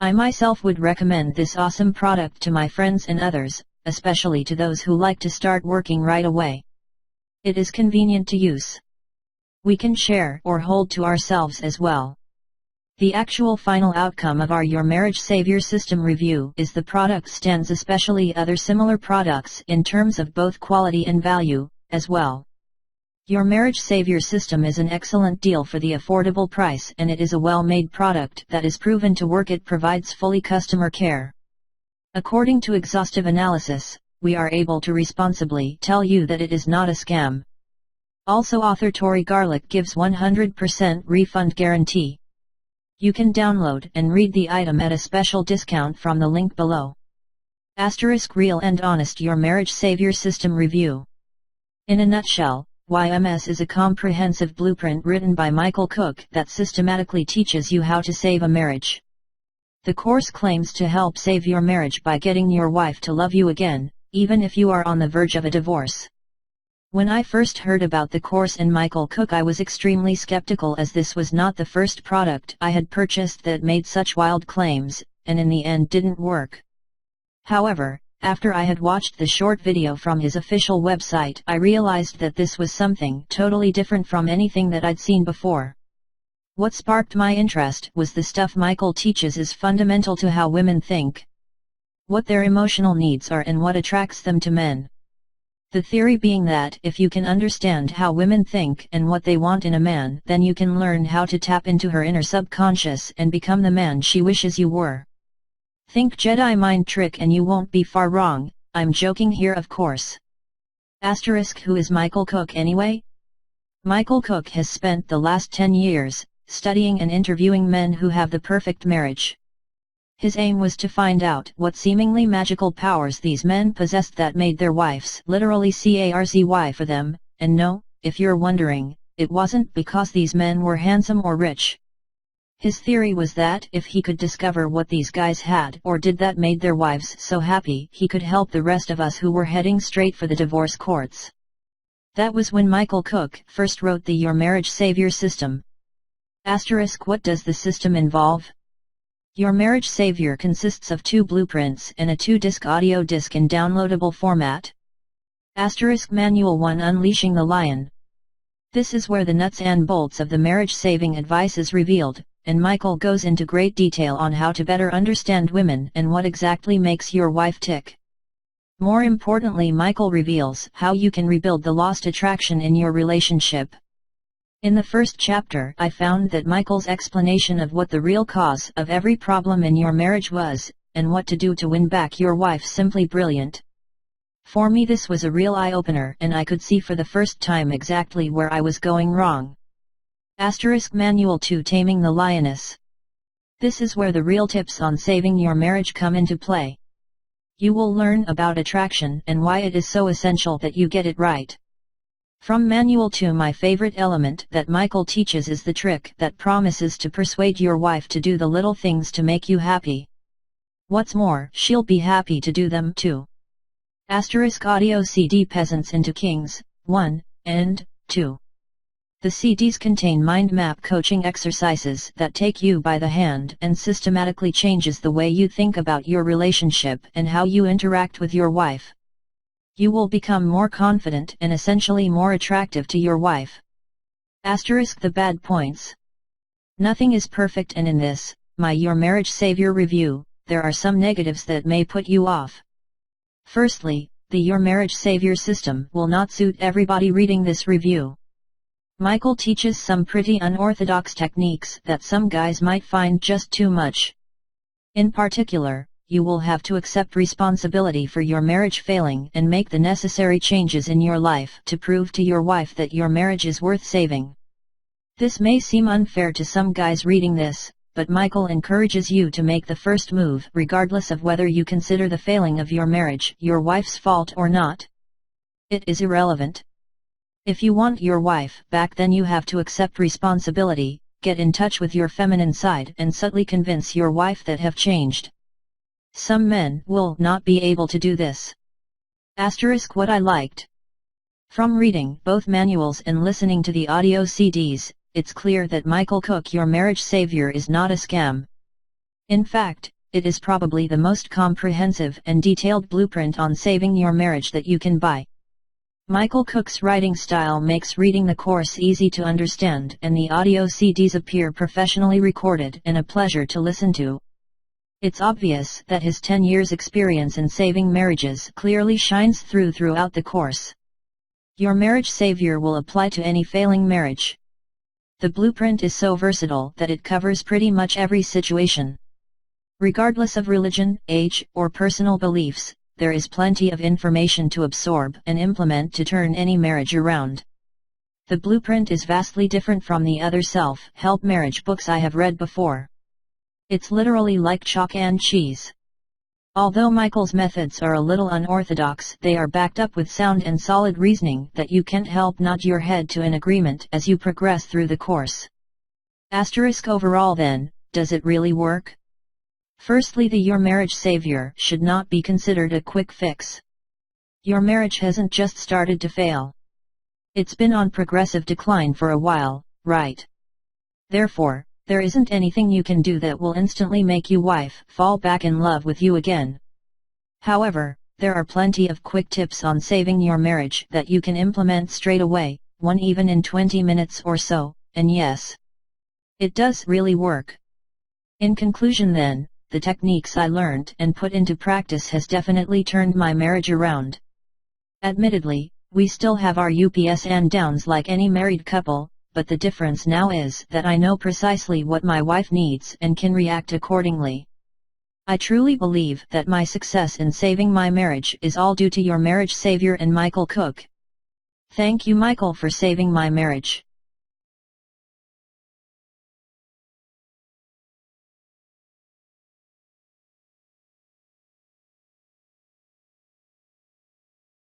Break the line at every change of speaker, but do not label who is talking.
I myself would recommend this awesome product to my friends and others, especially to those who like to start working right away. It is convenient to use. We can share or hold to ourselves as well. The actual final outcome of our Your Marriage Savior System review is the product stands especially other similar products in terms of both quality and value, as well. Your Marriage Savior System is an excellent deal for the affordable price, and it is a well-made product that is proven to work. It provides fully customer care. According to exhaustive analysis, we are able to responsibly tell you that it is not a scam. Also, author Tori Garlick gives 100% refund guarantee. You can download and read the item at a special discount from the link below. * Real and honest Your Marriage Savior System review. In a nutshell, YMS is a comprehensive blueprint written by Michael Cook that systematically teaches you how to save a marriage. The course claims to help save your marriage by getting your wife to love you again, even if you are on the verge of a divorce. When I first heard about the course and Michael Cook, I was extremely skeptical, as this was not the first product I had purchased that made such wild claims, and in the end didn't work. However, after I had watched the short video from his official website, I realized that this was something totally different from anything that I'd seen before. What sparked my interest was the stuff Michael teaches is fundamental to how women think, what their emotional needs are, and what attracts them to men. The theory being that if you can understand how women think and what they want in a man, then you can learn how to tap into her inner subconscious and become the man she wishes you were. Think Jedi mind trick and you won't be far wrong. I'm joking here, of course. * Who is Michael Cook anyway? Michael Cook has spent the last 10 years studying and interviewing men who have the perfect marriage. His aim was to find out what seemingly magical powers these men possessed that made their wives literally crazy for them, and no, if you're wondering, it wasn't because these men were handsome or rich. His theory was that if he could discover what these guys had or did that made their wives so happy, he could help the rest of us who were heading straight for the divorce courts. That was when Michael Cook first wrote the Your Marriage Savior System. * What does the system involve? Your Marriage Savior consists of 2 blueprints and a 2-disc audio disc in downloadable format. * Manual 1 Unleashing the Lion. This is where the nuts and bolts of the marriage saving advice is revealed, and Michael goes into great detail on how to better understand women and what exactly makes your wife tick. More importantly, Michael reveals how you can rebuild the lost attraction in your relationship. In the first chapter, I found that Michael's explanation of what the real cause of every problem in your marriage was, and what to do to win back your wife, simply brilliant. For me, this was a real eye-opener, and I could see for the first time exactly where I was going wrong. * Manual 2 Taming the Lioness. This is where the real tips on saving your marriage come into play. You will learn about attraction and why it is so essential that you get it right. From Manual 2, my favorite element that Michael teaches is the trick that promises to persuade your wife to do the little things to make you happy. What's more, she'll be happy to do them too. * Audio CD Peasants into Kings, 1 and 2. The CDs contain mind map coaching exercises that take you by the hand and systematically changes the way you think about your relationship and how you interact with your wife. You will become more confident and essentially more attractive to your wife. * The bad points. Nothing is perfect, and in this, my Your Marriage Savior review, there are some negatives that may put you off. Firstly, the Your Marriage Savior system will not suit everybody reading this review. Michael teaches some pretty unorthodox techniques that some guys might find just too much. In particular, you will have to accept responsibility for your marriage failing and make the necessary changes in your life to prove to your wife that your marriage is worth saving. This may seem unfair to some guys reading this, but Michael encourages you to make the first move regardless of whether you consider the failing of your marriage your wife's fault or not. It is irrelevant. If you want your wife back, then you have to accept responsibility, get in touch with your feminine side and subtly convince your wife that have changed. Some men will not be able to do this. * What I liked. From reading both manuals and listening to the audio CDs, it's clear that Michael Cook Your Marriage Savior is not a scam. In fact, it is probably the most comprehensive and detailed blueprint on saving your marriage that you can buy. Michael Cook's writing style makes reading the course easy to understand, and the audio CDs appear professionally recorded and a pleasure to listen to. It's obvious that his 10 years experience in saving marriages clearly shines throughout the course. Your Marriage Savior will apply to any failing marriage. The blueprint is so versatile that it covers pretty much every situation. Regardless of religion, age, or personal beliefs, there is plenty of information to absorb and implement to turn any marriage around. The blueprint is vastly different from the other self-help marriage books I have read before. It's literally like chalk and cheese. Although Michael's methods are a little unorthodox, they are backed up with sound and solid reasoning that you can't help nod your head to in agreement as you progress through the course. Overall then, does it really work? Firstly, the Your Marriage Savior should not be considered a quick fix. Your marriage hasn't just started to fail. It's been on progressive decline for a while, right? Therefore, there isn't anything you can do that will instantly make your wife fall back in love with you again. However, there are plenty of quick tips on saving your marriage that you can implement straight away, one even in 20 minutes or so, and yes, it does really work. In conclusion then, the techniques I learned and put into practice has definitely turned my marriage around. Admittedly, we still have our ups and downs like any married couple, but the difference now is that I know precisely what my wife needs and can react accordingly. I truly believe that my success in saving my marriage is all due to Your Marriage Savior and Michael Cook. Thank you, Michael, for saving my marriage.